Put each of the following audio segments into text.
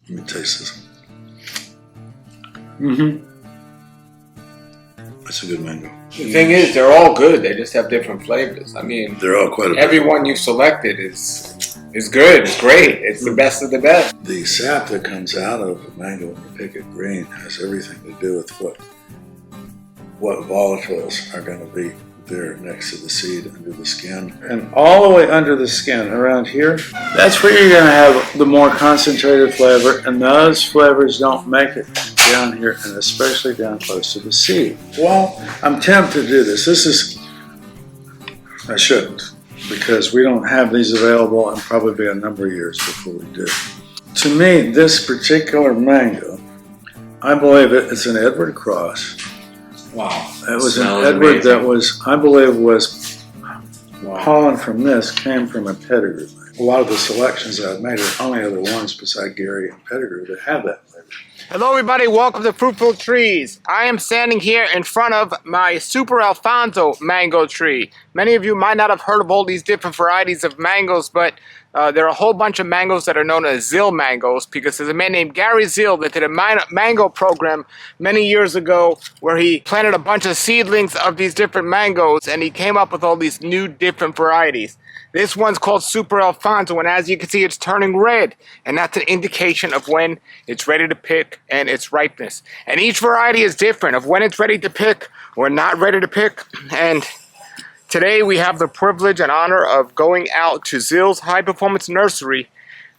Let me taste this. That's a good mango. The thing is, they're all good. They just have different flavors. I mean, they're all quite a every one you've selected is good. It's great. It's the best of the best. The sap that comes out of a mango when you pick it green has everything to do with what volatiles are going to be there next to the seed under the skin. And all the way under the skin around here, that's where you're going to have the more concentrated flavor, and those flavors don't make it down here, and especially down close to the seed. Well, I'm tempted to do this. I shouldn't, because we don't have these available and probably be a number of years before we do. To me, this particular mango, I believe it's an Edward cross. Wow. It was an Edward that was, I believe, pollen from this came from a pedigree. A lot of the selections that I've made are only other ones beside Gary and Pedigree that have that flavor. Hello everybody, welcome to Fruitful Trees. I am standing here in front of my Super Alfonso mango tree. Many of you might not have heard of all these different varieties of mangoes, but there are a whole bunch of mangoes that are known as Zill mangoes because there's a man named Gary Zill that did a mango program many years ago where he planted a bunch of seedlings of these different mangoes and he came up with all these new different varieties. This one's called Super Alfonso, and as you can see, it's turning red, and that's an indication of when it's ready to pick and its ripeness. And each variety is different of when it's ready to pick or not ready to pick. And today we have the privilege and honor of going out to Zill's High Performance Nursery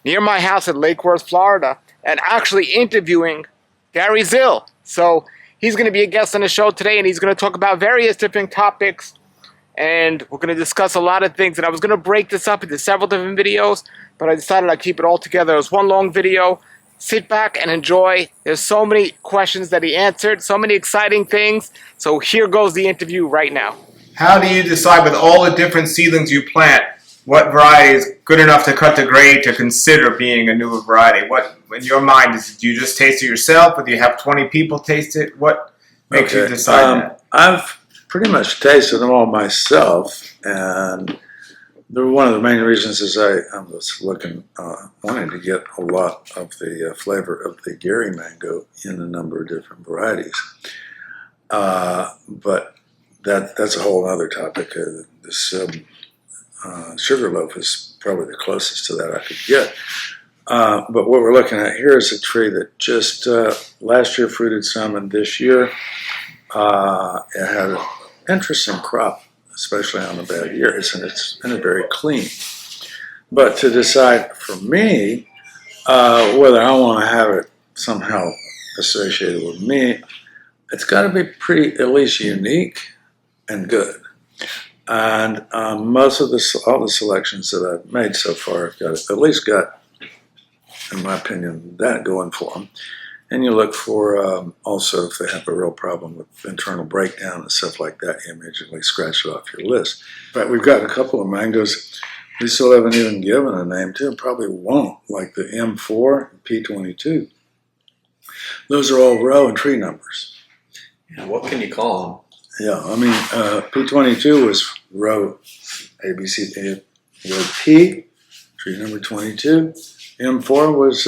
near my house in Lake Worth, Florida, and actually interviewing Gary Zill. So he's going to be a guest on the show today, and he's going to talk about various different topics. And we're going to discuss a lot of things. And I was going to break this up into several different videos, but I decided I'd keep it all together as one long video. Sit back and enjoy. There's so many questions that he answered, so many exciting things. So here goes the interview right now. How do you decide with all the different seedlings you plant, what variety is good enough to cut the grade to consider being a newer variety? What, in your mind, do you just taste it yourself, or do you have 20 people taste it? What makes you decide that? I've pretty much tasted them all myself, and one of the main reasons is I was wanting to get a lot of the flavor of the Gary mango in a number of different varieties. But that's a whole other topic. This sugarloaf is probably the closest to that I could get. But what we're looking at here is a tree that just last year fruited some, and this year it had an interesting crop, especially on a bad year. It's been very clean. But to decide for me whether I want to have it somehow associated with me, it's got to be pretty, at least unique and good. And most of all the selections that I've made so far have at least got, in my opinion, that going for them. And you look for also if they have a real problem with internal breakdown and stuff like that, you immediately scratch it off your list. But we've got a couple of mangoes we still haven't even given a name to, and probably won't, like the M4 and P22. Those are all row and tree numbers. Yeah, what can you call them? Yeah, I mean, P22 was row ABC, row P, tree number 22. M4 was...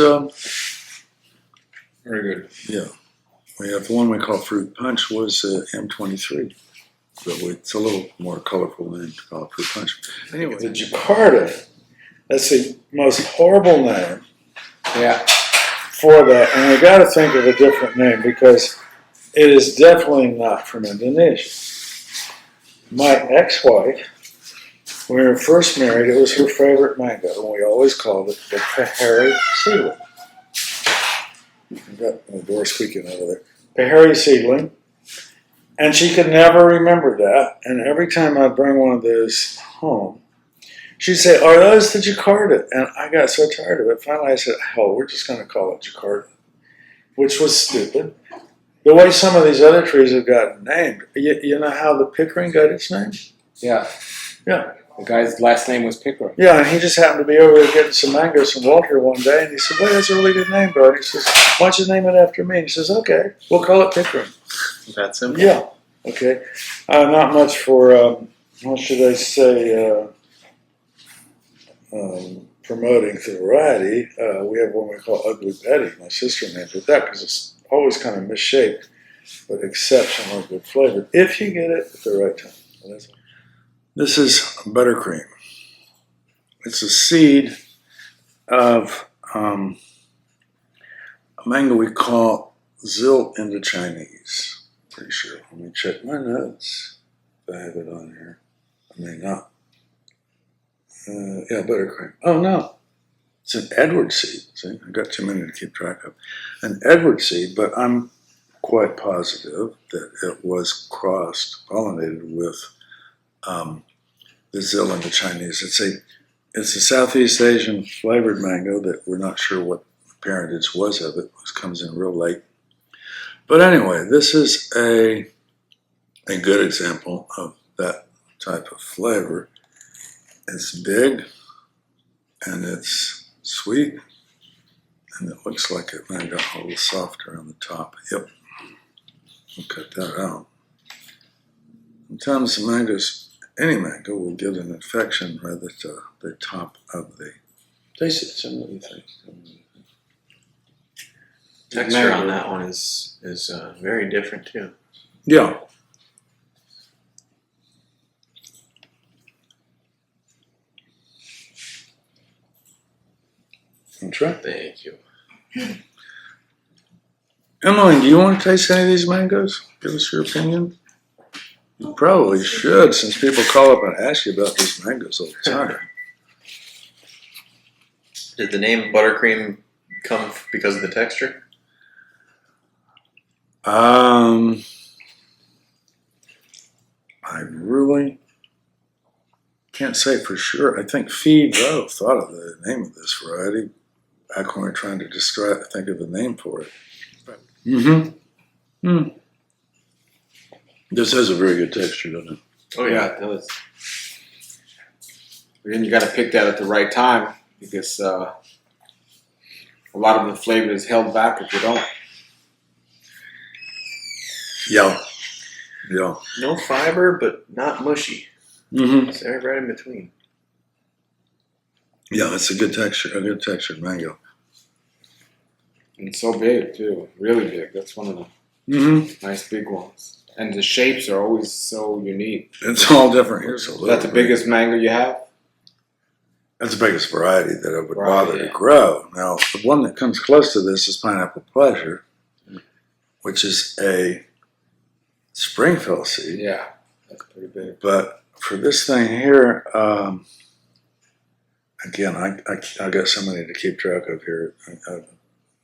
Very good. Yeah. We have the one we call Fruit Punch was M23. So it's a little more colorful name to call it Fruit Punch. Anyway, the Jakarta, that's the most horrible name. Yeah. For that. And we got to think of a different name because it is definitely not from Indonesia. My ex-wife, when we were first married, it was her favorite mango, and we always called it the Pahari seedling. I've got the door squeaking over there. Pahari seedling. And she could never remember that. And every time I'd bring one of those home, she'd say, "Are those the Jakarta?" And I got so tired of it. Finally, I said, "Hell, we're just going to call it Jakarta," which was stupid. The way some of these other trees have gotten named. You know how the Pickering got its name? Yeah. Yeah. The guy's last name was Pickering. Yeah, and he just happened to be over there getting some mangoes from Walter one day, and he said, "Boy, that's a really good name, bro." And he says, "Why don't you name it after me?" And he says, "Okay, we'll call it Pickering." That's simple. Yeah, okay. Not much for, what should I say, promoting the variety, we have one we call Ugly Betty. My sister named it that because it's always kind of misshaped, but exceptionally good flavored if you get it at the right time. This is buttercream. It's a seed of a mango we call Zill in the Chinese. Pretty sure. Let me check my notes if I have it on here. I may not. Yeah, buttercream. Oh no, it's an Edward seed. See, I got too many to keep track of. An Edward seed, but I'm quite positive that it was cross-pollinated with the Zill in the Chinese. It's a Southeast Asian flavored mango that we're not sure what the parentage was of it. It comes in real late. But anyway, this is a good example of that type of flavor. It's big and it's sweet and it looks like it might have got a little softer on the top. Yep, we'll cut that out. Sometimes the mangoes, any mango will get an infection right at the top of the. Taste it. Tell me what you think. Texture on that one is very different too. Yeah. That's right. Thank you. Emily, do you want to taste any of these mangoes? Give us your opinion. You probably should, since people call up and ask you about these mangoes all the time. Did the name buttercream come because of the texture? I really can't say for sure. I think Feed Row thought of the name of this variety back when we were trying to think of a name for it. This has a very good texture, doesn't it? Oh Yeah, it does. But then you got to pick that at the right time because a lot of the flavor is held back if you don't. Yeah. Yeah. No fiber, but not mushy. It's right in between. Yeah, it's a good textured mango. And it's so big too, really big. That's one of the nice big ones. And the shapes are always so unique. It's all different. Here's a Is little. that the biggest mango you have? That's the biggest variety that I would bother to Yeah. grow. Now, the one that comes close to this is Pineapple Pleasure, which is a Springfield seed. Yeah, that's pretty big. But for this thing here, again, I got so many to keep track of here.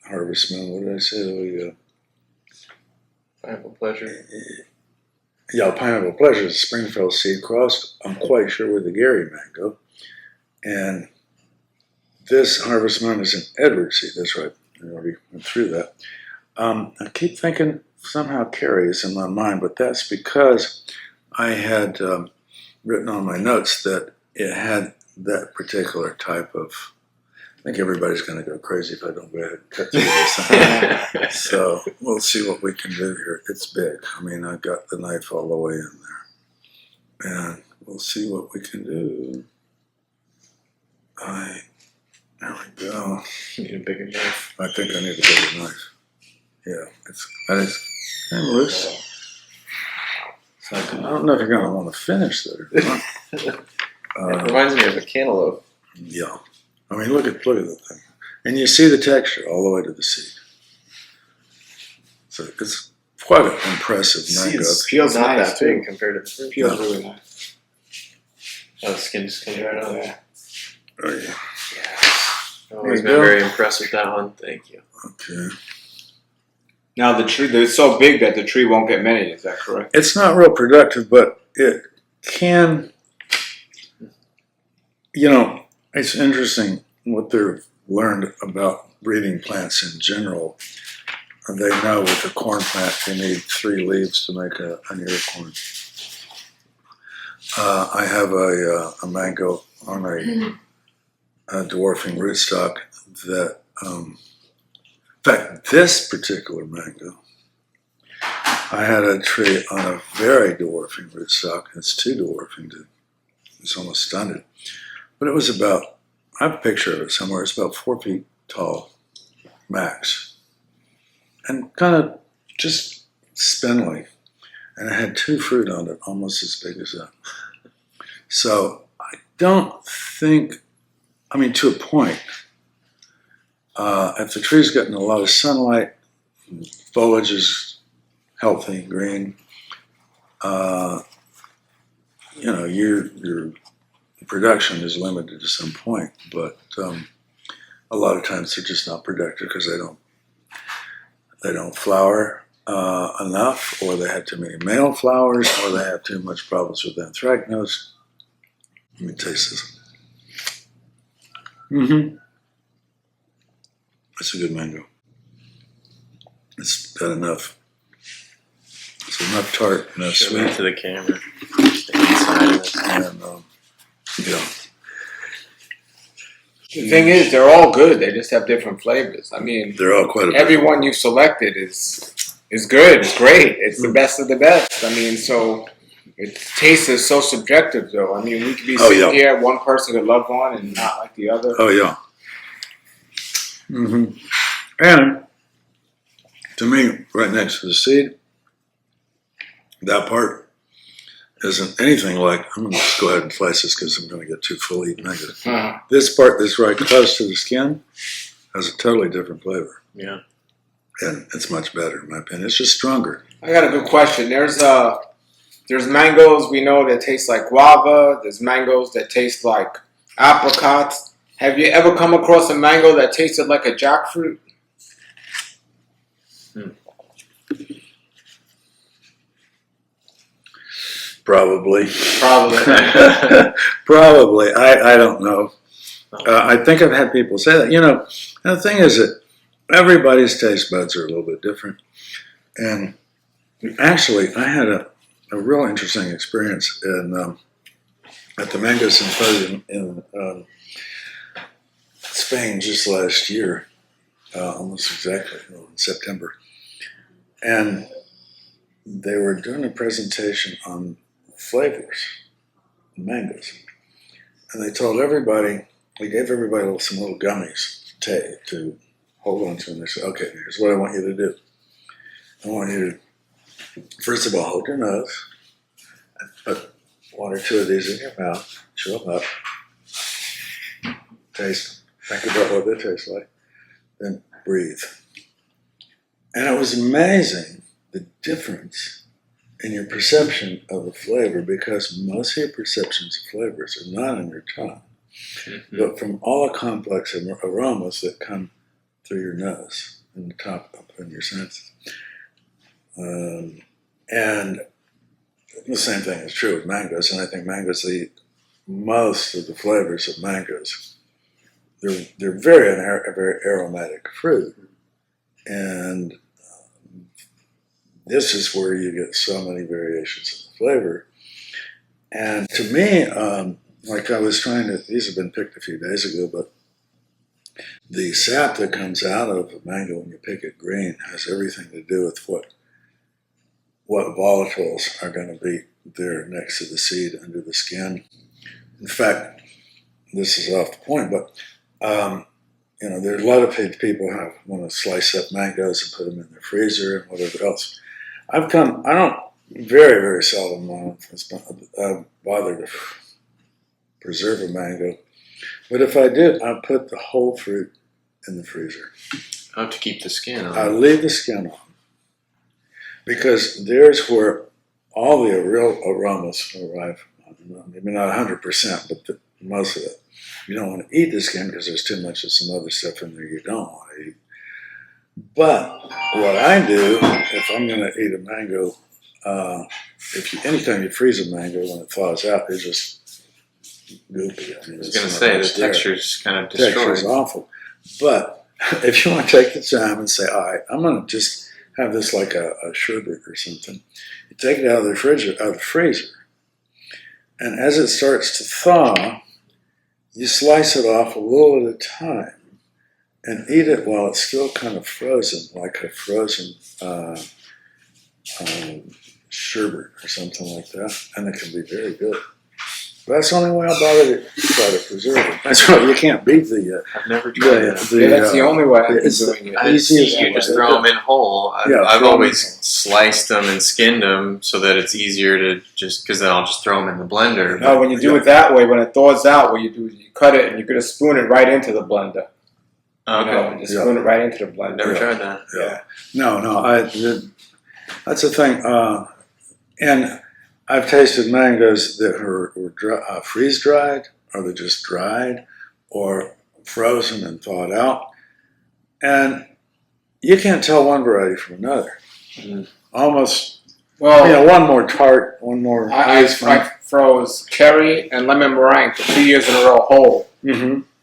Harvest Moon, what did I say? Pineapple Pleasure. Yeah, Pineapple Pleasure is a Springfield seed crossed, I'm quite sure, with the Gary mango. And this Harvest Moon is an Edward seed. That's right. I already went through that. I keep thinking somehow Carrie is in my mind, but that's because I had written on my notes that it had that particular type of. I think everybody's going to go crazy if I don't go ahead and cut through this. So we'll see what we can do here. It's big. I mean, I got the knife all the way in there. And we'll see what we can do. There we go. You need a bigger knife. I think I need a bigger knife. Yeah, it's kind of loose. So I don't know if you're going to want to finish that or not. It reminds me of a cantaloupe. Yeah. I mean, look at the thing. And you see the texture all the way to the seed. So it's quite an impressive mango. Feels not nice that too. big compared to the fruit. Feels really nice. Oh, the skin just comes right on there. Oh, yeah. I've always been very impressed with that one. Thank you. Okay. Now the tree, they're so big that the tree won't get many. Is that correct? It's not real productive, but it can. You know, it's interesting what they've learned about breeding plants in general. And they know with the corn plant, they need 3 leaves to make an ear of corn. I have a mango on a dwarfing rootstock that, in fact, this particular mango, I had a tree on a very dwarfing rootstock. It's too dwarfing to, it's almost stunted. But it was about I have a picture of it somewhere. It's about 4 feet tall, max, and kind of just spindly. And it had 2 fruit on it, almost as big as that. So I don't think, I mean, to a point, if the tree's getting a lot of sunlight, foliage is healthy, green, you know, your production is limited to some point, but a lot of times they're just not productive because they don't flower enough, or they have too many male flowers, or they have too much problems with anthracnose. Let me taste this. It's a good mango. It's got enough. It's enough tart, enough Show sweet. it to the camera. Stay inside of it. And yeah. The thing is, they're all good. They just have different flavors. I mean, They're all quite a bit. every one you've selected is good. It's great. It's the best of the best. I mean, so taste is so subjective, though. I mean, we could be sitting here, one person could love one and not like the other. Oh yeah. And to me, right next to the seed, that part isn't anything like, I'm going to just go ahead and slice this because I'm going to get too full eating mango. This part that's right close to the skin has a totally different flavor. Yeah. And it's much better, in my opinion. It's just stronger. I got a good question. There's mangoes we know that taste like guava. There's mangoes that taste like apricots. Have you ever come across a mango that tasted like a jackfruit? Probably. Probably. I don't know. I think I've had people say that. You know, and the thing is that everybody's taste buds are a little bit different. And actually, I had a real interesting experience at the Mango Symposium in Spain just last year, almost exactly, in September. And they were doing a presentation on flavors, mangoes. And they told everybody, they gave everybody some little gummies to hold on to. And they said, okay, here's what I want you to do. I want you to, first of all, hold your nose, and put 1 or 2 of these in your mouth, chew them up, taste, think about what they taste like, then breathe. And it was amazing the difference in your perception of the flavor, because most of your perceptions of flavors are not in your tongue, but from all the complex aromas that come through your nose and the top up in your senses. And the same thing is true with mangoes, and I think mangoes eat most of the flavors of mangoes. They're very aromatic fruit, and this is where you get so many variations of flavor. And to me, like I was trying to, these have been picked a few days ago, but the sap that comes out of a mango when you pick it green has everything to do with what volatiles are going to be there next to the seed under the skin. In fact, this is off the point, but you know, there's a lot of people who want to slice up mangoes and put them in their freezer and whatever else. I don't very, very seldom bother to preserve a mango. But if I did, I'd put the whole fruit in the freezer. I have to keep the skin on. I leave the skin on, because there's where all the real aromas arrive. Maybe not 100%, but most of it. You don't want to eat the skin because there's too much of some other stuff in there you don't want to eat. But what I do, if I'm going to eat a mango, anytime you freeze a mango, when it thaws out, it's just goopy. I mean, I was going to say, the texture's kind of destroyed. The destroyed. texture's awful. But if you want to take the time and say, all right, I'm going to just have this like a sherbet or something, you take it out of the freezer, and as it starts to thaw, you slice it off a little at a time and eat it while it's still kind of frozen, like a frozen sherbet or something like that, and it can be very good. That's the only way I bother to try to preserve it. That's right. You can't beat the. I've never tried that. Yeah, that's the only way I've been it's doing it. I've seen you just throw them in whole. I've always sliced them and skinned them so that it's easier to just, because then I'll just throw them in the blender. No, when you do it that way, when it thaws out, what you do is you cut it and you're going to spoon it right into the blender. Okay. You know, and just spoon it right into the blender. Never tried that. Yeah. No. That's the thing. And I've tasted mangoes that were freeze dried, or they're just dried, or frozen and thawed out, and you can't tell one variety from another. Almost, one more tart, one more. I froze cherry and lemon meringue for 2 years in a row whole,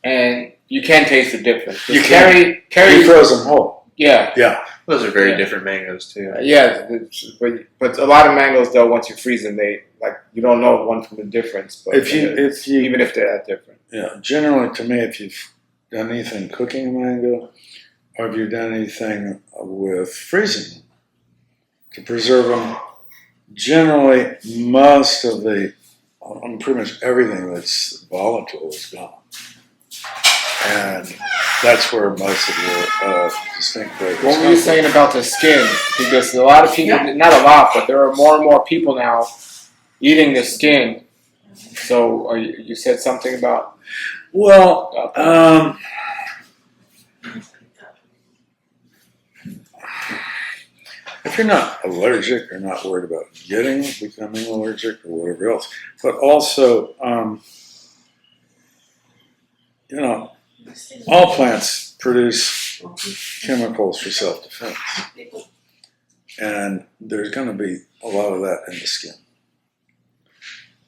and you can taste the difference. You cherry, you froze them whole. Yeah. Those are very different mangoes too. But a lot of mangoes though, once you freeze them, you don't know one from the difference. But if you even if they're that different. Yeah, generally to me, if you've done anything cooking a mango, or if you've done anything with freezing them to preserve them, generally most of pretty much everything that's volatile is gone. And that's where most of your distinct flavors What were you saying about the skin? Because a lot of people, not a lot, but there are more and more people now eating the skin. So you said something about... Well, if you're not allergic or not worried about becoming allergic or whatever else, but also, all plants produce chemicals for self-defense. And there's going to be a lot of that in the skin.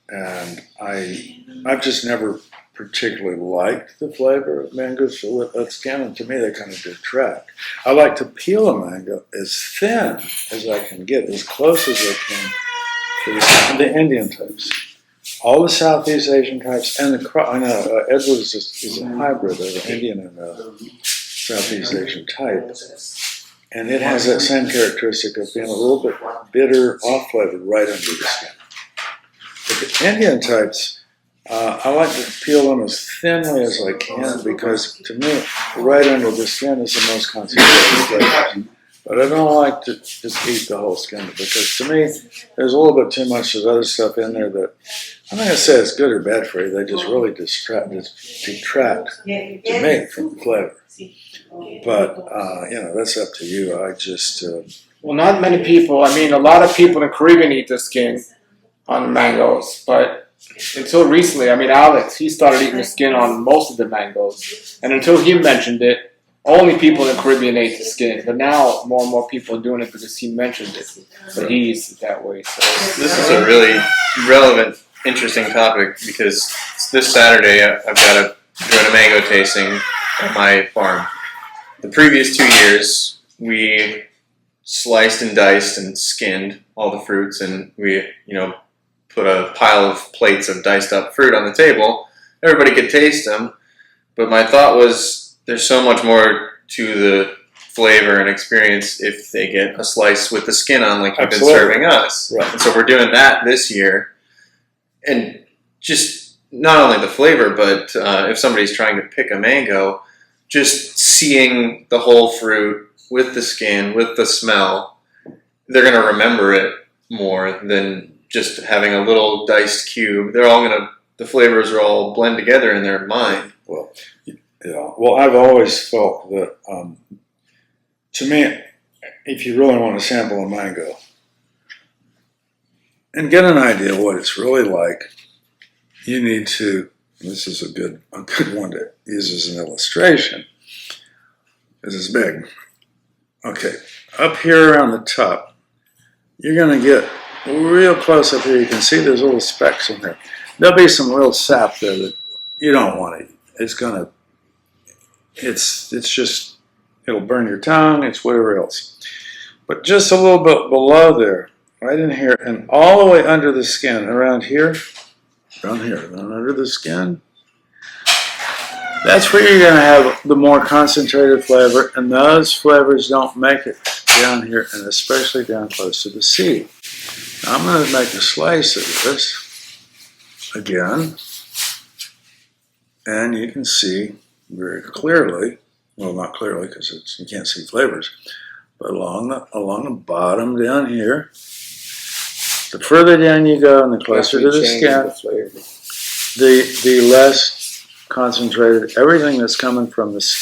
And I've just never particularly liked the flavor of mangoes with that skin, and to me they kind of detract. I like to peel a mango as thin as I can get, as close as I can to the Indian types. All the Southeast Asian types, and Edward is a hybrid of an Indian and Southeast Asian type. And it has that same characteristic of being a little bit bitter, off-flavored right under the skin. But the Indian types, I like to peel them as thinly as I can because, to me, right under the skin is the most concentrated flavor. But I don't like to just eat the whole skin because, to me, there's a little bit too much of other stuff in there that I'm not going to say it's good or bad for you. They just really detract to me from the flavor. But, that's up to you. I just... well, not many people. I mean, a lot of people in the Caribbean eat the skin on the mangoes. But until recently, Alex, he started eating the skin on most of the mangoes. And until he mentioned it, only people in the Caribbean ate the skin. But now more and more people are doing it because he mentioned it. But he eats it that way. So this is a really relevant, interesting topic because this Saturday I've got doing a mango tasting at my farm. The previous 2 years, we sliced and diced and skinned all the fruits, and we, put a pile of plates of diced up fruit on the table. Everybody could taste them, but my thought was there's so much more to the flavor and experience if they get a slice with the skin on like you've been serving us. Right. And so we're doing that this year. And just not only the flavor, but if somebody's trying to pick a mango, just seeing the whole fruit with the skin, with the smell, they're going to remember it more than just having a little diced cube. The flavors are all blend together in their mind. Well, yeah. Well, I've always felt that, to me, if you really want to sample a mango and get an idea of what it's really like, you need to, this is a good one to use as an illustration. This is big. Okay, up here around the top, you're going to get real close up here. You can see there's little specks in there. There'll be some real sap there that you don't want to eat. It's just, it'll burn your tongue, it's whatever else. But just a little bit below there, right in here, and all the way under the skin, around here, down here, then under the skin, that's where you're going to have the more concentrated flavor, and those flavors don't make it down here, and especially down close to the seed. Now I'm going to make a slice of this. again, and you can see very clearly, well, not clearly because you can't see flavors, but along the bottom down here, the further down you go and the closer to the skin, the less concentrated everything that's coming from this,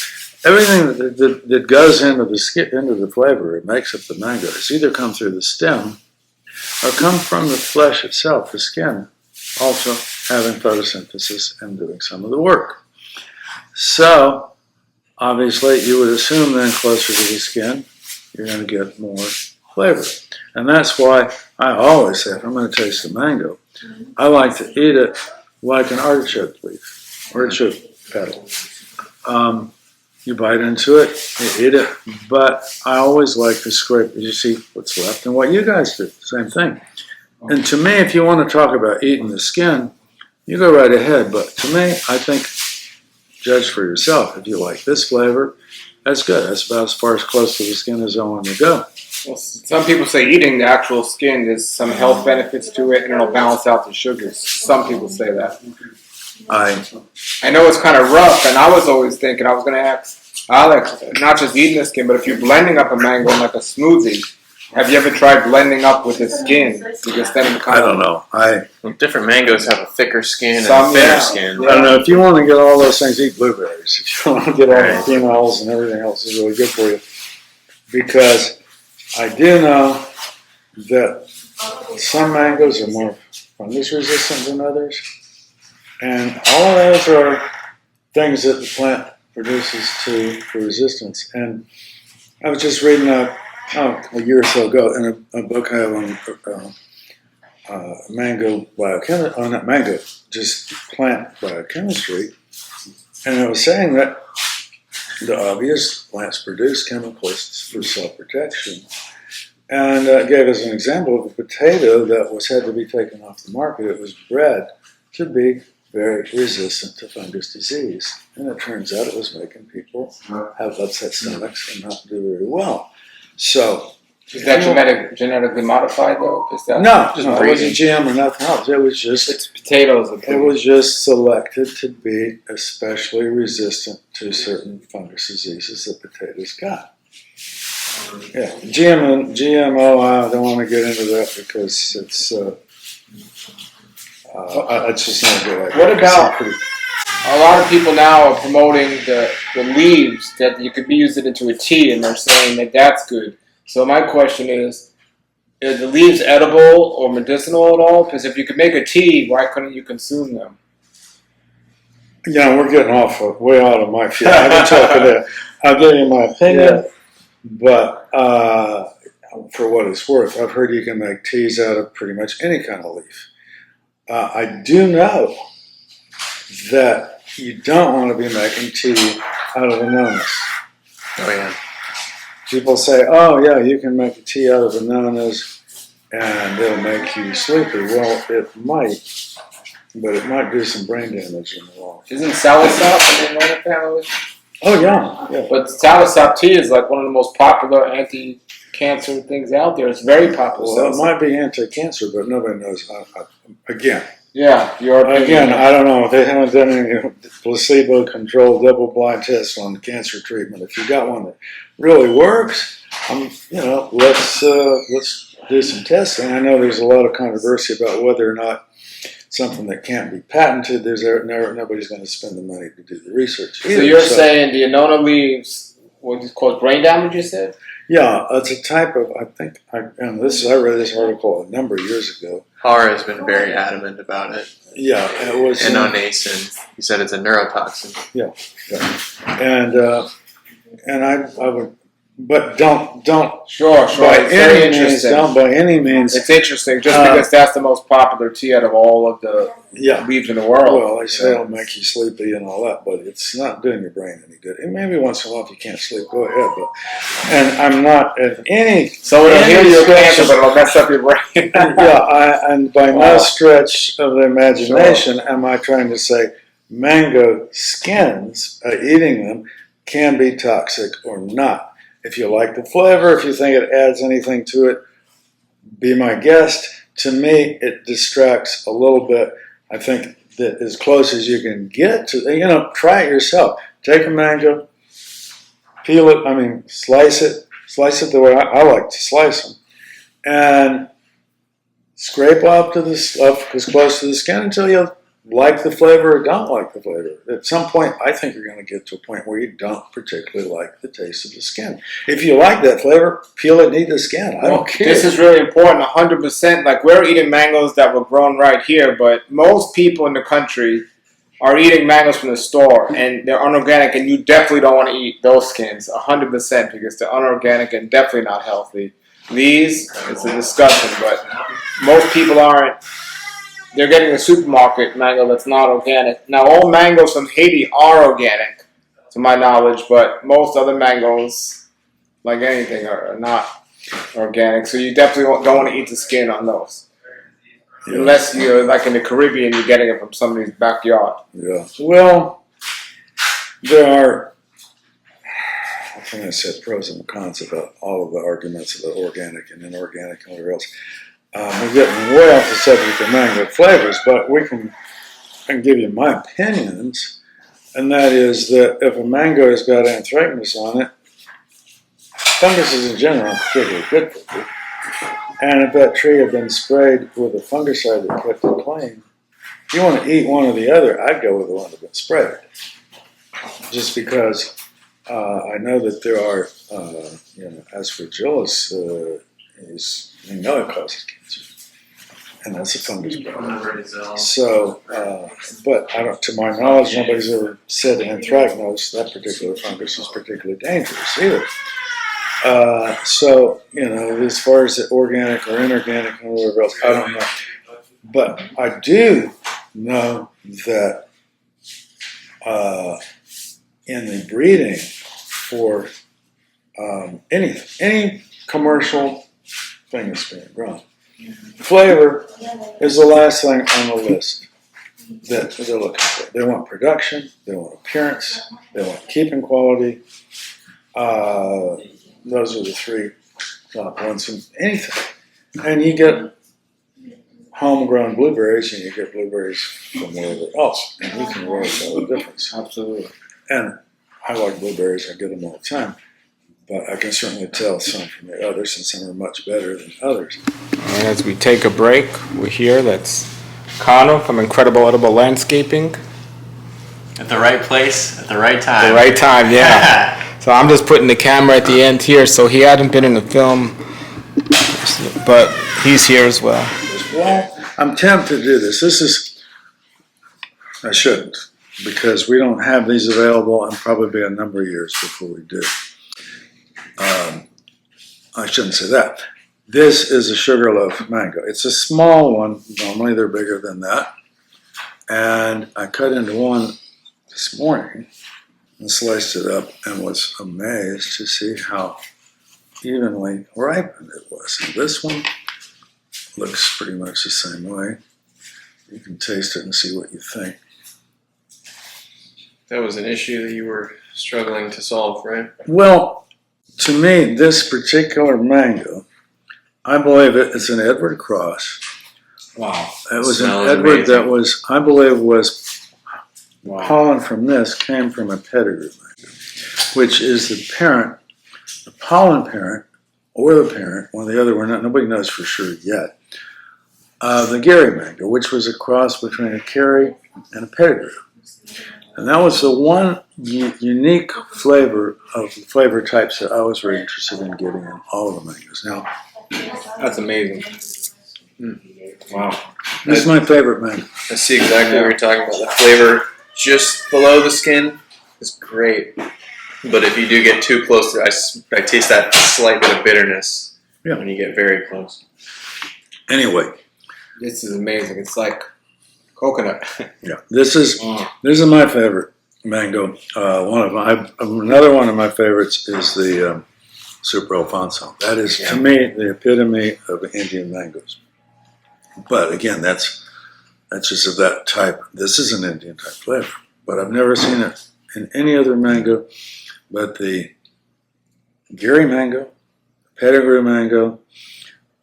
everything that goes into the skin, into the flavor, it makes up the mango. It's either come through the stem or come from the flesh itself, the skin, also having photosynthesis and doing some of the work. So, obviously, you would assume then closer to the skin, you're going to get more flavor. And that's why I always say, if I'm going to taste the mango, I like to eat it like an artichoke leaf, artichoke petal. You bite into it, you eat it, but I always like to scrape, you see what's left, and what you guys do, same thing. And to me, if you want to talk about eating the skin, you go right ahead, but to me, I think, judge for yourself. If you like this flavor, that's good. That's about as far as close to the skin as I want to go. Well, some people say eating the actual skin, there's some health benefits to it, and it'll balance out the sugars. Some people say that. I know it's kind of rough, and I was always thinking, I was going to ask Alex, not just eating the skin, but if you're blending up a mango in like a smoothie, have you ever tried blending up with the skin? Because then I don't know. Different mangoes have a thicker skin Some, and thinner yeah. skin. I don't know. If you want to get all those things, eat blueberries. If you want to get all the phenols and everything else is really good for you. Because I do know that some mangoes are more fungus resistant than others. And all of those are things that the plant produces for resistance. And I was just reading a year or so ago in a book I have on mango biochemistry, not mango, just plant biochemistry. And it was saying that the obvious plants produce chemicals for self-protection. And it gave us an example of a potato that had to be taken off the market. It was bred to be very resistant to fungus disease. And it turns out it was making people have upset stomachs and not do very well. So, is that genetically modified though? No, it wasn't GM or nothing else. It was just it's potatoes. It was just selected to be especially resistant to certain fungus diseases that potatoes got. Yeah, GMO. I don't want to get into that because it's just not a good idea. What about a lot of people now are promoting the leaves that you could be using into a tea, and they're saying that that's good. So my question is the leaves edible or medicinal at all? Because if you could make a tea, why couldn't you consume them? Yeah, we're getting way out of my field. I can talk about. I'll give you my opinion, but for what it's worth, I've heard you can make teas out of pretty much any kind of leaf. I do know that you don't want to be making tea out of anonymous. Oh, yeah. People say, oh, yeah, you can make a tea out of bananas and it'll make you sleepy. Well, it might, but it might do some brain damage in the long. Isn't soursop in the family? Oh, yeah. But soursop tea is like one of the most popular anti-cancer things out there. It's very popular. Well, it might be anti-cancer, but nobody knows. Again. Yeah, I don't know. They haven't done any placebo-controlled double-blind tests on cancer treatment. If you got one that really works, let's do some testing. I know there's a lot of controversy about whether or not something that can't be patented. Nobody's going to spend the money to do the research. Either. So you're saying the annona leaves what is called brain damage? You said. Yeah, it's a type of. I read this article a number of years ago. Har has been very adamant about it. Yeah, it was. And Onasin, he said it's a neurotoxin. Yeah. And I would, but don't. Sure. By any means, don't by any means. It's interesting, just because that's the most popular tea out of all of the leaves in the world. Well, they say it'll make you sleepy and all that, but it's not doing your brain any good. And maybe once in a while, if you can't sleep, go ahead. And I'm not at any. So it'll heal your cancer, but it'll mess up your brain. And by no stretch of the imagination am I trying to say mango skins, eating them, can be toxic or not. If you like the flavor, if you think it adds anything to it, be my guest. To me, it distracts a little bit I think that as close as you can get to, try it yourself. Take a mango, peel it, slice it the way I like to slice them, and scrape up as close to the skin until you like the flavor or don't like the flavor. At some point, I think you're going to get to a point where you don't particularly like the taste of the skin. If you like that flavor, peel it and eat the skin. I don't care. This is really important, 100%. Like, we're eating mangoes that were grown right here, but most people in the country are eating mangoes from the store, and they're unorganic, and you definitely don't want to eat those skins, 100%, because they're unorganic and definitely not healthy. These, it's a discussion, but most people aren't. They're getting a supermarket mango that's not organic. Now, all mangoes from Haiti are organic, to my knowledge, but most other mangoes, like anything, are not organic. So you definitely don't want to eat the skin on those. Yeah. Unless you're like in the Caribbean, you're getting it from somebody's backyard. Yeah. Well, there are, I think I said pros and cons about all of the arguments about organic and inorganic and whatever else. We're getting way off the subject of mango flavors, but I can give you my opinions, and that is that if a mango has got anthracnose on it, funguses in general are particularly good for you. And if that tree had been sprayed with a fungicide that kept it clean, if you want to eat one or the other, I'd go with the one that's been sprayed. Just because I know that there are, aspergillus we know it causes cancer, and that's a fungus problem. So, but to my knowledge, nobody's ever said anthracnose, that particular fungus, is particularly dangerous either. So, as far as the organic or inorganic and whatever else, I don't know. But I do know that in the breeding for any commercial thing that's being grown, flavor is the last thing on the list that they're looking for. They want production, they want appearance, they want keeping quality. Those are the three top ones from anything. And you get homegrown blueberries and you get blueberries from wherever else. And you can really tell the difference. Absolutely. And I like blueberries, I get them all the time. But I can certainly tell some from the others, and some are much better than others. And as we take a break, we're here. That's Connor from Incredible Edible Landscaping. At the right place, at the right time. The right time, yeah. So I'm just putting the camera at the end here, so he hadn't been in the film, but he's here as well. Well, I'm tempted to do this. I shouldn't, because we don't have these available, and probably be a number of years before we do. I shouldn't say that. This is a sugarloaf mango. It's a small one. Normally they're bigger than that. And I cut into one this morning and sliced it up and was amazed to see how evenly ripened it was. And this one looks pretty much the same way. You can taste it and see what you think. That was an issue that you were struggling to solve, right? Well, to me, this particular mango, I believe it's an Edward cross. Wow. It was an Edward amazing. That was, I believe, pollen from this came from a pedigree mango, which is the parent, the pollen parent, or the parent, one or the other, nobody knows for sure yet, the Gary mango, which was a cross between a Kerry and a pedigree. And that was the one unique flavor of the flavor types that I was very interested in getting in all of the mangoes. Now, that's amazing. Wow. This is my favorite mango. I see exactly what you're talking about. The flavor just below the skin is great. But if you do get too close to it, I taste that slight bit of bitterness when you get very close. Anyway. This is amazing. It's like coconut. Yeah, this is my favorite mango. Another one of my favorites is the Super Alfonso. That is, to me, the epitome of Indian mangoes. But again, that's just of that type. This is an Indian type flavor, but I've never seen it in any other mango but the Gary mango, pedigree mango,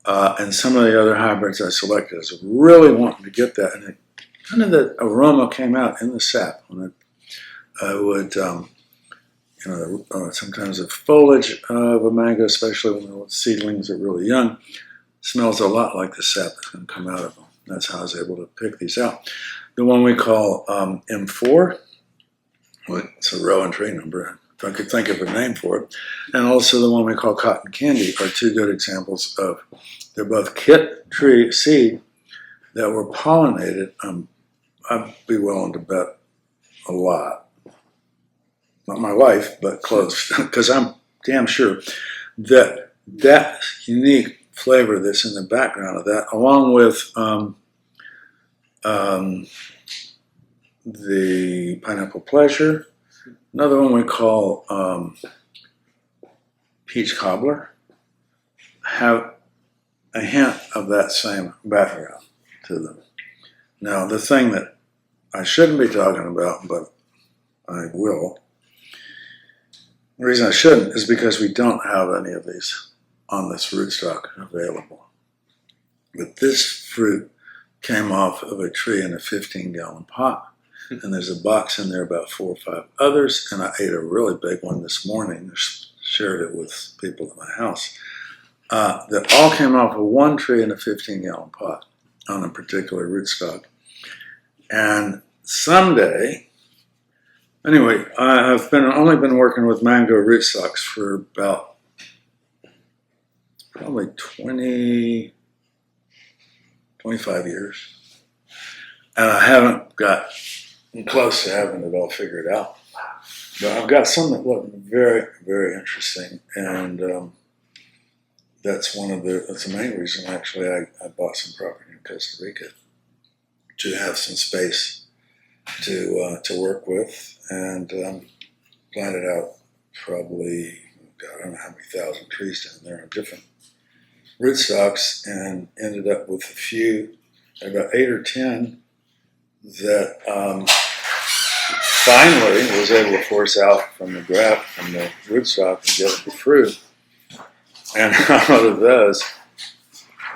and some of the other hybrids I selected. I was really wanting to get that, and kind of the aroma came out in the sap when it would, sometimes the foliage of a mango, especially when the seedlings are really young, smells a lot like the sap that's going to come out of them. That's how I was able to pick these out. The one we call M4, it's a row and tray number, if I could think of a name for it, and also the one we call Cotton Candy are two good examples of, they're both kit tree seed that were pollinated. I'd be willing to bet a lot. Not my life, but close, because I'm damn sure that that unique flavor that's in the background of that, along with the Pineapple Pleasure, another one we call Peach Cobbler, have a hint of that same background to them. Now, the thing that I shouldn't be talking about, but I will, the reason I shouldn't is because we don't have any of these on this rootstock available. But this fruit came off of a tree in a 15-gallon pot, and there's a box in there, about 4 or 5 others, and I ate a really big one this morning, shared it with people at my house, that all came off of one tree in a 15-gallon pot on a particular rootstock. And someday, anyway, I've only been working with mango rootstocks for about probably 25 years. And I haven't got close to having it all figured out. But I've got some that look very, very interesting. And that's the main reason, actually, I bought some property in Costa Rica to have some space to work with, and planted out probably, I don't know how many thousand trees down there on different rootstocks, and ended up with a few, about 8 or 10, that finally was able to force out from the rootstock and get it to fruit. And out of those,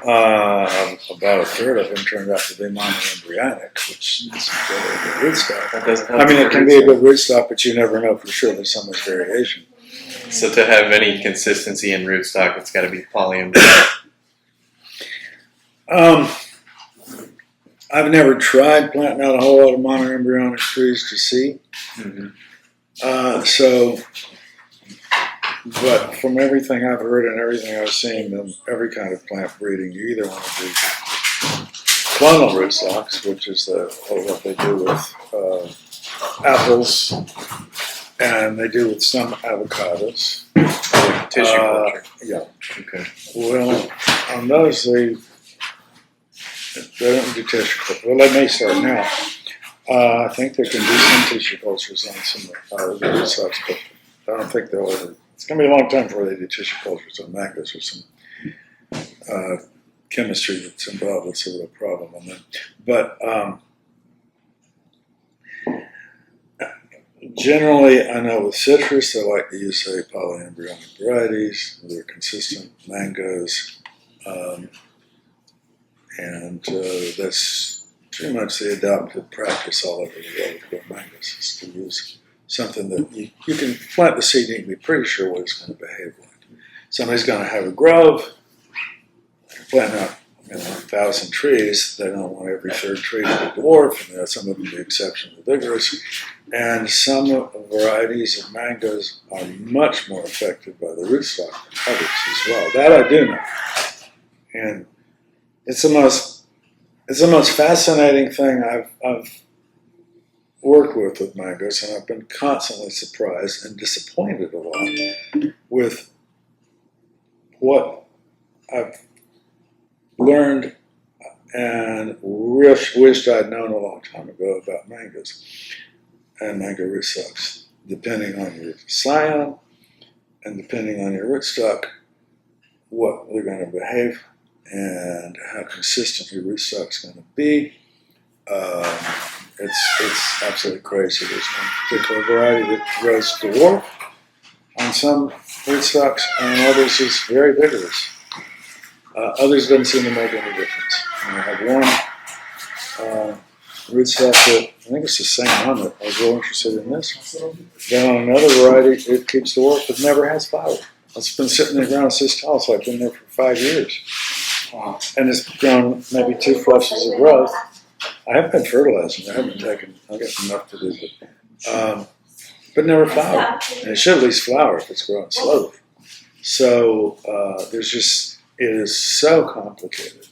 about a third of them turned out to be monoembryonic, which is a good rootstock. It can be a good rootstock, but you never know for sure. There's so much variation. So to have any consistency in rootstock, it's got to be polyembryonic. I've never tried planting out a whole lot of monoembryonic trees to see. Mm-hmm. But from everything I've heard and everything I've seen, every kind of plant breeding, you either want to do clonal rootstocks, which is what they do with apples, and they do with some avocados. Tissue culture. Yeah. Okay. Well, on those, they don't do tissue culture. Well, they may start now. I think they can do some tissue cultures on some of the rootstocks, but I don't think they'll ever. It's going to be a long time before they do tissue cultures on mangoes, or some chemistry that's involved that's a real problem on them. But generally, I know with citrus, they like to use, say, polyembryonic varieties. They're consistent mangoes. And that's pretty much the adopted practice all over the world with mangoes, is to use something that you can plant the seed and you can be pretty sure what it's going to behave like. Somebody's going to have a grove, plant out 1,000 trees. They don't want every third tree to be dwarf, and some of them be exceptionally vigorous. And some varieties of mangoes are much more affected by the rootstock than others as well. That I do know. And it's the most fascinating thing I've worked with mangoes, and I've been constantly surprised and disappointed a lot with what I've learned and wished I'd known a long time ago about mangoes and mango rootstocks. Depending on your scion and depending on your rootstock, what they're going to behave and how consistent your rootstock's going to be. It's absolutely crazy. There's one particular variety that grows dwarf on some rootstocks, and others is very vigorous. Others doesn't seem to make any difference. And I have one rootstock that, I think it's the same one that I was real interested in this. Then on another variety, it keeps the work, but never has flower. It's been sitting in the ground since tall, so I've been there for 5 years. And it's grown maybe 2 flushes of growth. I haven't been fertilizing. I haven't taken, I've got enough to do, but never flowered. And it should at least flower if it's growing slowly. So there's just, it is so complicated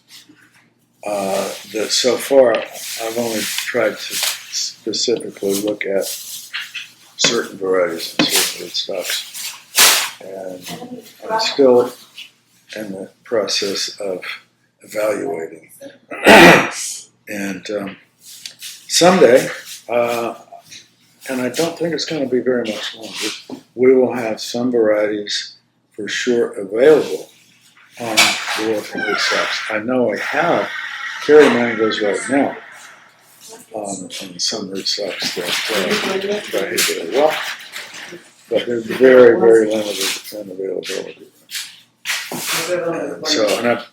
that so far I've only tried to specifically look at certain varieties and certain rootstocks. And I'm still in the process of evaluating. And someday, and I don't think it's going to be very much longer, we will have some varieties for sure available on the local rootstocks. I know I have cherry mangoes right now on some rootstocks that behave well, but they're very, very limited in availability. And so, and I've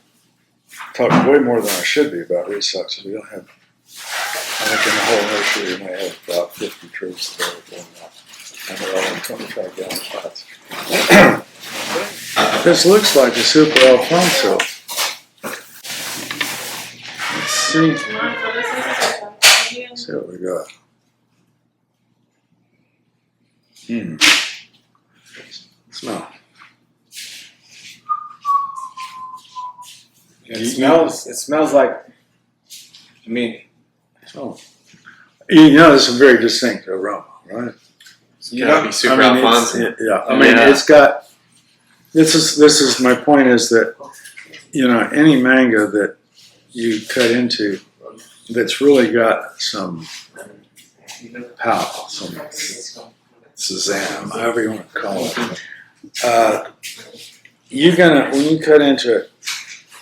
talked way more than I should be about rootstocks. We don't have, I think in the whole nursery we may have about 50 trees available now, and they're all in 25-gallon pots. This looks like a Super Alfonso. Let's see. Let's see what we got. Smell. It smells like, I mean, Oh. You know, it's a very distinct aroma, right? You gotta be Super Alfonso. It's got. This is my point is that, you know, any mango that you cut into that's really got some power, some sesame, however you want to call it. You're gonna, when you cut into it,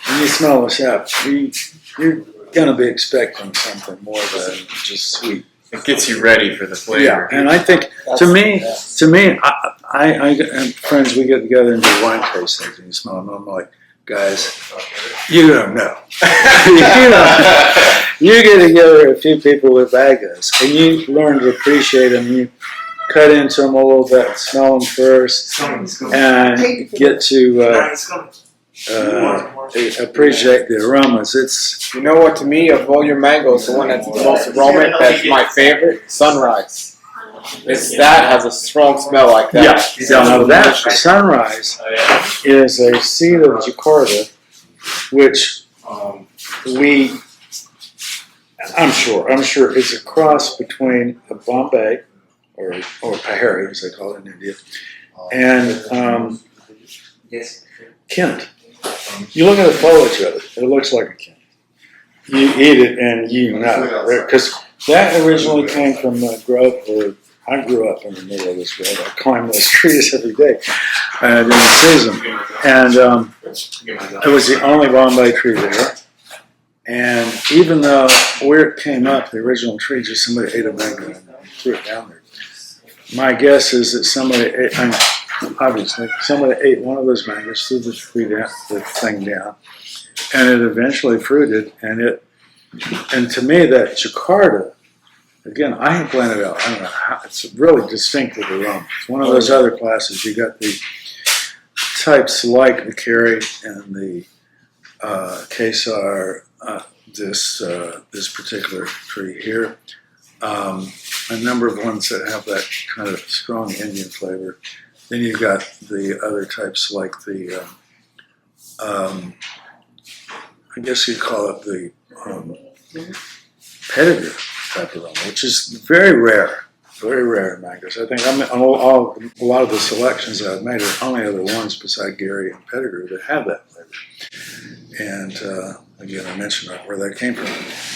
when you smell the sap, you're gonna be expecting something more than just sweet. It gets you ready for the flavor. Yeah, and I think to me, I and friends, we get together and do wine tastings, and you smell them. I'm like, guys, you don't know. You get together a few people with bagos, and you learn to appreciate them. You cut into them a little bit, smell them first, and get to appreciate the aromas. It's, you know what, to me, of all your mangoes, the one that's the most aromatic, that's my favorite, Sunrise. That has a strong smell like that. Yeah, now that Sunrise is a seed of Jakarta, which I'm sure it's a cross between a Bombay, or Pahari, as they call it in India, and Kent. You look at the foliage of it, it looks like a Kent. You eat it and you know, because that originally came from a growth where I grew up in the middle of this grove. I climbed those trees every day during the season. And it was the only Bombay tree there. And even though where it came up, the original tree, just somebody ate a mango and threw it down there. My guess is that somebody ate, obviously, somebody ate one of those mangoes, threw the thing down, and it eventually fruited. And to me, that Jakarta, again, I had planted out. I don't know how, it's really distinctive aroma. It's one of those other classes. You got the types like the Kerry and the Kesar, this particular tree here. A number of ones that have that kind of strong Indian flavor. Then you've got the other types like the, I guess you'd call it the pedigree type of aroma, which is very rare in mangoes. I think a lot of the selections that I've made are only other ones beside Gary and Pedigree that have that flavor. And again, I mentioned where that came from.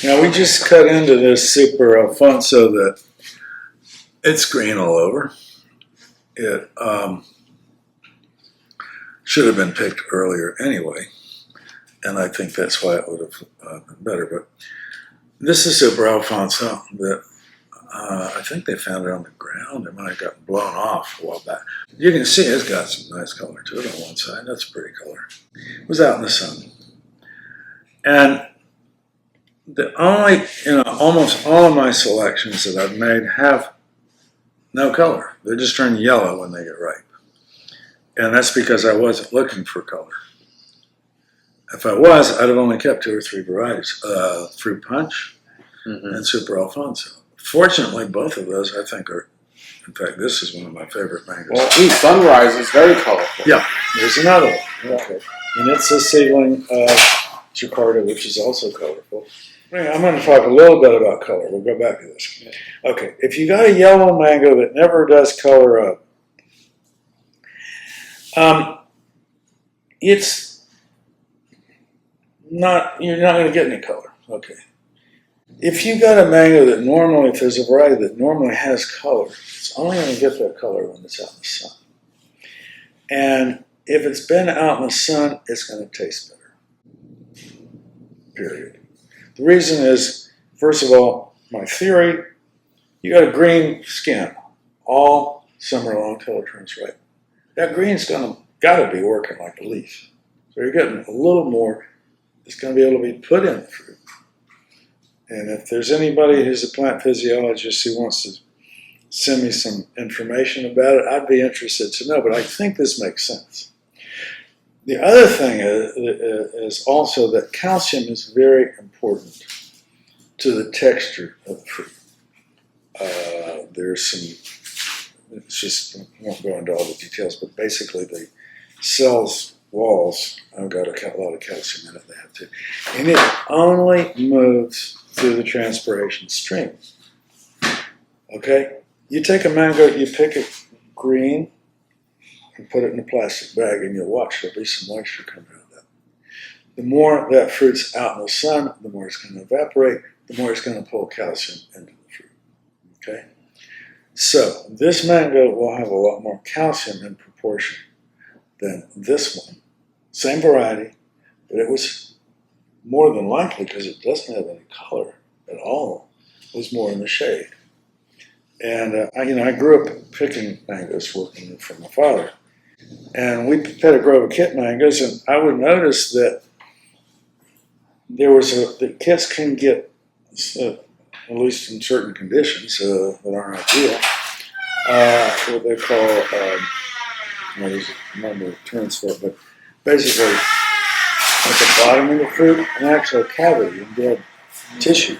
Now, we just cut into this Super Alfonso that it's green all over. It should have been picked earlier anyway, and I think that's why it would have been better. But this is Super Alfonso that I think they found it on the ground. It might have gotten blown off a while back. You can see it's got some nice color to it on one side. That's a pretty color. It was out in the sun. And The only, almost all of my selections that I've made have no color. They just turn yellow when they get ripe. And that's because I wasn't looking for color. If I was, I'd have only kept 2 or 3 varieties, Fruit Punch and Super Alfonso. Fortunately, both of those I think are, in fact, this is one of my favorite mangoes. Well, Sunrise is very colorful. Yeah, there's another one. Okay. And it's a seedling of Jakarta, which is also colorful. I'm going to talk a little bit about color. We'll go back to this. Okay, if you got a yellow mango that never does color up, it's not, you're not going to get any color. Okay. If you got a mango that normally, if there's a variety that normally has color, it's only going to get that color when it's out in the sun. And if it's been out in the sun, it's going to taste better. Period. The reason is, first of all, my theory, you got a green skin all summer long till it turns ripe. That green's got to be working like a leaf. So you're getting a little more that's going to be able to be put in the fruit. And if there's anybody who's a plant physiologist who wants to send me some information about it, I'd be interested to know, but I think this makes sense. The other thing is also that calcium is very important to the texture of the fruit. There's some, it's just, I won't go into all the details, but basically the cell's walls have got a lot of calcium in it, they have to. And it only moves through the transpiration stream. Okay? You take a mango, you pick it green, and put it in a plastic bag, and you'll watch there'll be some moisture coming out of that. The more that fruit's out in the sun, the more it's going to evaporate, the more it's going to pull calcium into the fruit. Okay? So, this mango will have a lot more calcium in proportion than this one. Same variety, but it was more than likely, because it doesn't have any color at all, it was more in the shade. And I grew up picking mangoes, working for my father. And we had a grove of kit mangoes, and I would notice that the kits can get, at least in certain conditions that aren't ideal, what they call, I remember the terms for it, but basically at the bottom of the fruit, an actual cavity in dead tissue.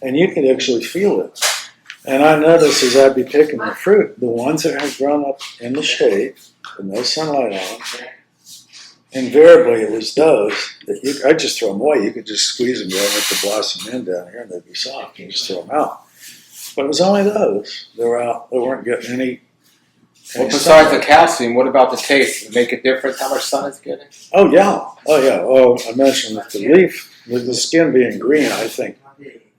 And you can actually feel it. And I noticed as I'd be picking the fruit, the ones that had grown up in the shade, with no sunlight on them, invariably it was those that I'd just throw them away. You could just squeeze them down, let the blossom in down here, and they'd be soft. You just throw them out. But it was only those that were out that weren't getting any. Well, besides the calcium, what about the taste? Does it make a difference how much sun it's getting? Oh yeah. Oh, I mentioned that the leaf, with the skin being green, I think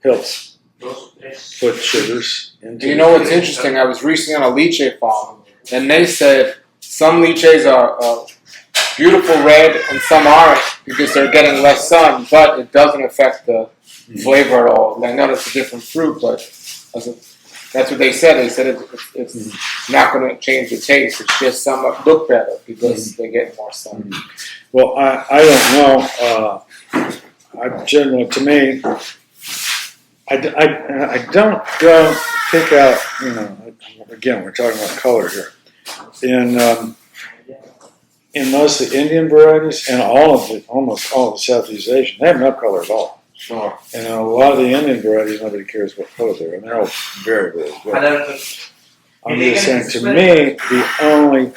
helps put sugars into. You know what's interesting? I was recently on a lychee farm, and they said some lychees are beautiful red and some aren't because they're getting less sun, but it doesn't affect the flavor at all. I know it's a different fruit, but that's what they said. They said it's not going to change the taste. It's just somewhat look better because they get more sun. Well, I don't know. Generally, to me, I don't go pick out, again, we're talking about color here. In most of the Indian varieties and almost all of the Southeast Asian, they have no color at all. Sure. And a lot of the Indian varieties, nobody cares what color they're, and they're all very, very good. I'm just saying, to me, the only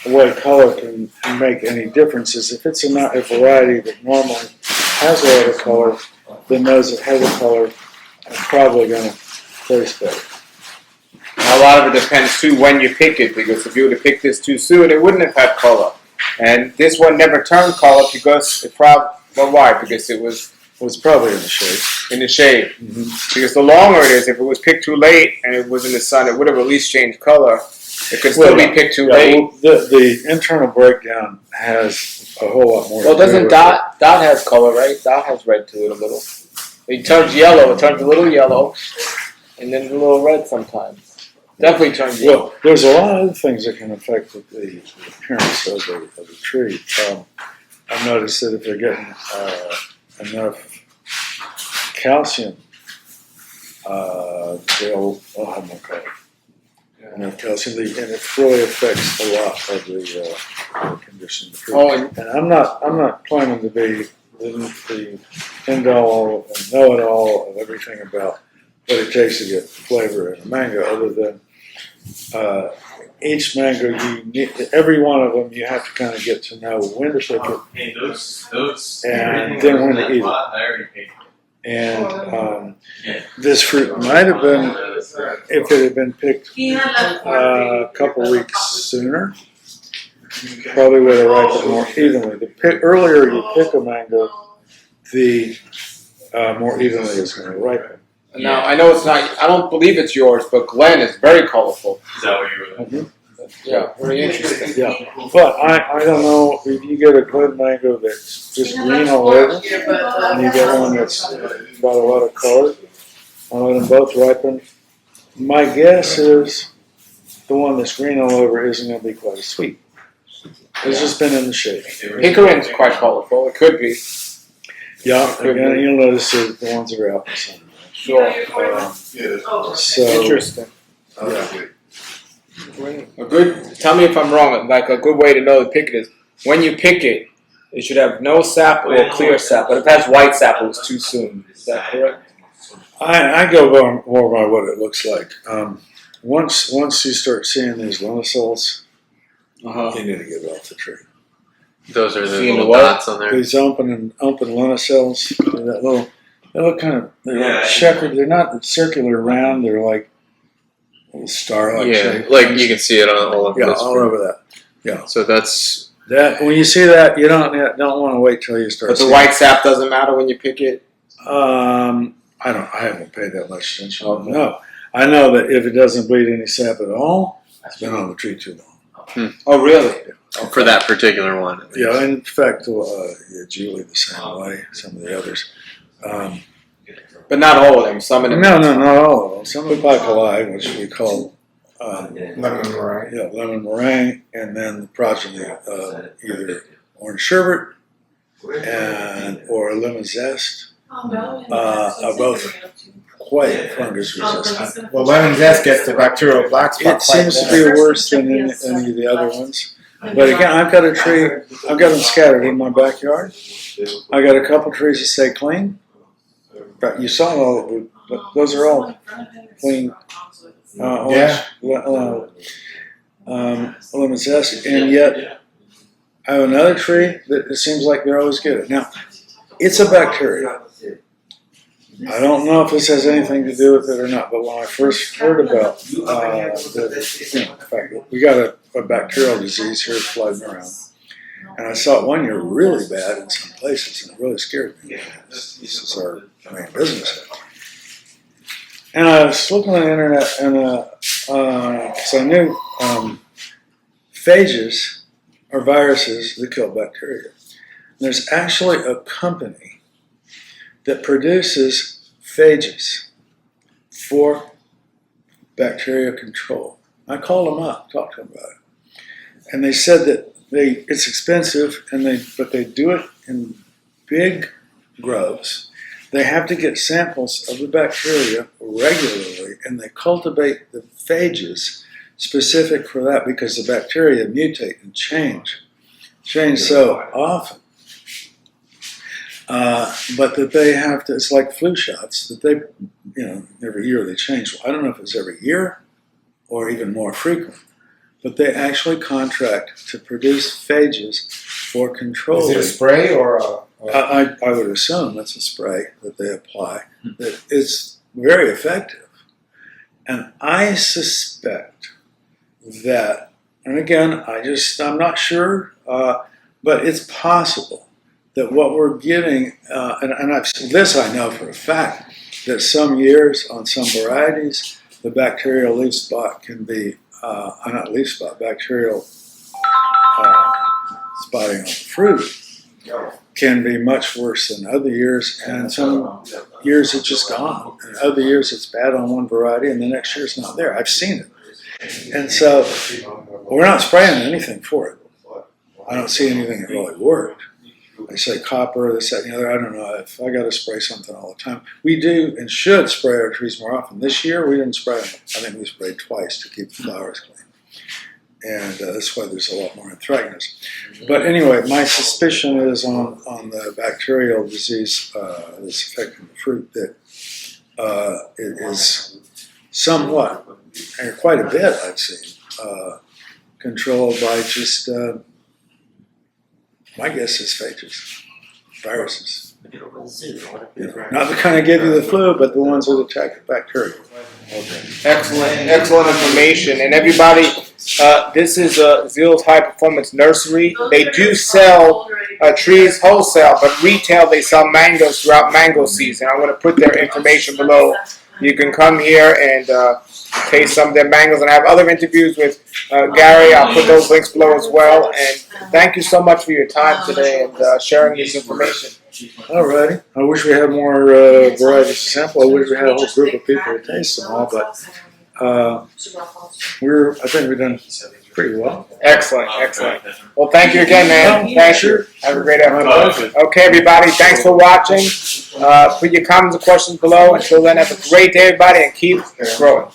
way color can make any difference is if it's a variety that normally has a lot of color, then those that have the color are probably going to taste better. A lot of it depends too when you pick it, because if you were to pick this too soon, it wouldn't have had color. And this one never turned color because why? Because it was probably in the shade. In the shade. Mm-hmm. Because the longer it is, if it was picked too late and it was in the sun, it would have at least changed color. It could still be picked too late. Well, the internal breakdown has a whole lot more. Well, doesn't Dot has color, right? Dot has red to it a little. It turns yellow. It turns a little yellow, and then a little red sometimes. Definitely turns yellow. Well, there's a lot of other things that can affect the appearance of the tree. I've noticed that if they're getting enough calcium. They'll have more color. And calcium, and it really affects a lot of the condition of the fruit. Oh, And I'm not claiming to be the end all and know it all of everything about what it takes to get flavor in a mango, other than each mango you need, every one of them you have to kind of get to know when to pick it, Hey, those, and then when to eat it. And this fruit might have been, if it had been picked a couple weeks sooner, probably would have ripened more evenly. The earlier you pick a mango, the more evenly it's going to ripen. now I know it's not. I don't believe it's yours, but Glenn is very colorful. Is that what you were Mm-hmm. Yeah, very interesting. Yeah, but I don't know if you get a good mango that's just green all over, and you get one that's got a lot of color. I'll let them both ripen. My guess is the one that's green all over isn't going to be quite as sweet. It's just been in the shade. Hickory's quite colorful. It could be. Yeah, again, you'll notice the ones that are out in the sun. Sure. So, Interesting. yeah. A good. Tell me if I'm wrong. Like a good way to know to pick it is when you pick it, it should have no sap or clear sap. But if it has white sap, it was too soon. Is that correct? I go more by what it looks like. Once you start seeing these lunisols, you need to get it off the tree. Those are the Seeing little the what? dots on there. These open lunisols, that little, they look kind of, they're Yeah. like checkered. They're not circular round. They're like little star-like Yeah, shape. like you can see it on all of Yeah, this. all over that. Yeah, So that's that when you see that, you don't want to wait till you start. But the seeing white sap doesn't matter when you pick it. I haven't paid that much attention. Okay. No, I know that if it doesn't bleed any sap at all, it's been on the tree too long. Oh, really? for that particular one. At least. Yeah, and in fact, Julie the same way. Some of the others. But not all of them. Some of them. No, not all of them. Some of the bacalai, which we call Lemon meringue. yeah, lemon meringue, and then the progeny either orange sherbet or lemon zest are both quite fungus resistant. Well, lemon zest gets the bacterial black spot. It seems to be worse than any of the other ones. But again, I've got a tree, I've got them scattered in my backyard. I got a couple trees that stay clean. But you saw all of them, but those are all clean. Lemon zest, and yet I have another tree that it seems like they're always good. Now, it's a bacteria. I don't know if this has anything to do with it or not, but when I first heard about the fact that we got a bacterial disease here floating around, and I saw it one year really bad in some places, and it really scared me. This is our main business. And I was looking on the internet, and because I knew phages are viruses that kill bacteria. And there's actually a company that produces phages for bacteria control. I called them up, talked to them about it, and they said that it's expensive, but they do it in big groves. They have to get samples of the bacteria regularly, and they cultivate the phages specific for that because the bacteria mutate and change so often. But that they have to, it's like flu shots that they, every year they change. I don't know if it's every year or even more frequent, but they actually contract to produce phages for control. Is it a spray or a? I would assume it's a spray that they apply. That it's very effective. And I suspect that, and again, I'm not sure, but it's possible that what we're getting, this I know for a fact, that some years on some varieties, the bacterial leaf spot can be, bacterial spotting on the fruit can be much worse than other years, and some years it's just gone, and other years it's bad on one variety, and the next year it's not there. I've seen it. And so we're not spraying anything for it. I don't see anything that really worked. they say copper, this, that, and the other. I don't know if I got to spray something all the time. We do and should spray our trees more often. This year we didn't spray them. I think we sprayed twice to keep the flowers clean. And that's why there's a lot more anthracnose. But anyway, my suspicion is on the bacterial disease that's affecting the fruit that it is somewhat, and quite a bit I've seen, controlled by just, my guess is phages, viruses. You know, not the kind that give you the flu, but the ones that attack the bacteria. Okay. Excellent information. And everybody, this is Zill's High Performance Nursery. They do sell trees wholesale, but retail they sell mangoes throughout mango season. I'm going to put their information below. You can come here and taste some of their mangoes. And I have other interviews with Gary. I'll put those links below as well. And thank you so much for your time today and sharing this information. Alrighty. I wish we had more varieties to sample. I wish we had a whole group of people to taste them all, but I think we've done pretty well. Excellent, excellent. Well, thank you again, man. Thank you. Have a great afternoon. Okay, everybody, thanks for watching. Put your comments and questions below. Until then, have a great day, everybody, and keep growing.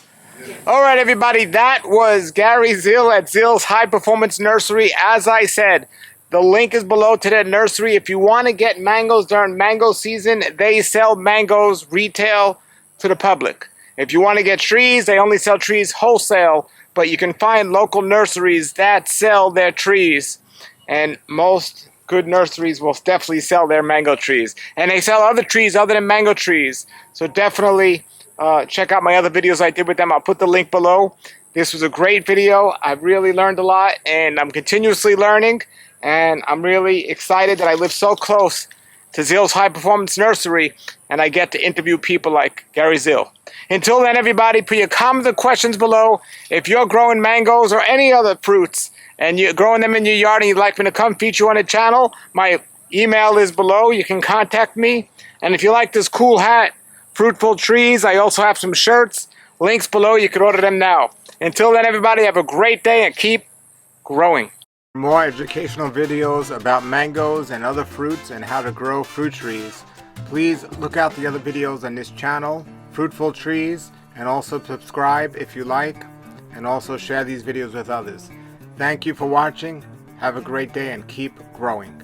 All right, everybody, that was Gary Zill at Zill's High Performance Nursery. As I said, the link is below to their nursery. If you want to get mangoes during mango season, they sell mangoes retail to the public. If you want to get trees, they only sell trees wholesale, but you can find local nurseries that sell their trees. And most good nurseries will definitely sell their mango trees. And they sell other trees other than mango trees. So definitely check out my other videos I did with them. I'll put the link below. This was a great video. I really learned a lot, and I'm continuously learning. And I'm really excited that I live so close to Zill's High Performance Nursery, and I get to interview people like Gary Zill. Until then, everybody, put your comments and questions below. If you're growing mangoes or any other fruits, and you're growing them in your yard and you'd like me to come feature on the channel, my email is below. You can contact me. And if you like this cool hat, Fruitful Trees, I also have some shirts. Links below. You can order them now. Until then, everybody, have a great day and keep growing. More educational videos about mangoes and other fruits and how to grow fruit trees. Please look out the other videos on this channel, Fruitful Trees, and also subscribe if you like, and also share these videos with others. Thank you for watching. Have a great day and keep growing.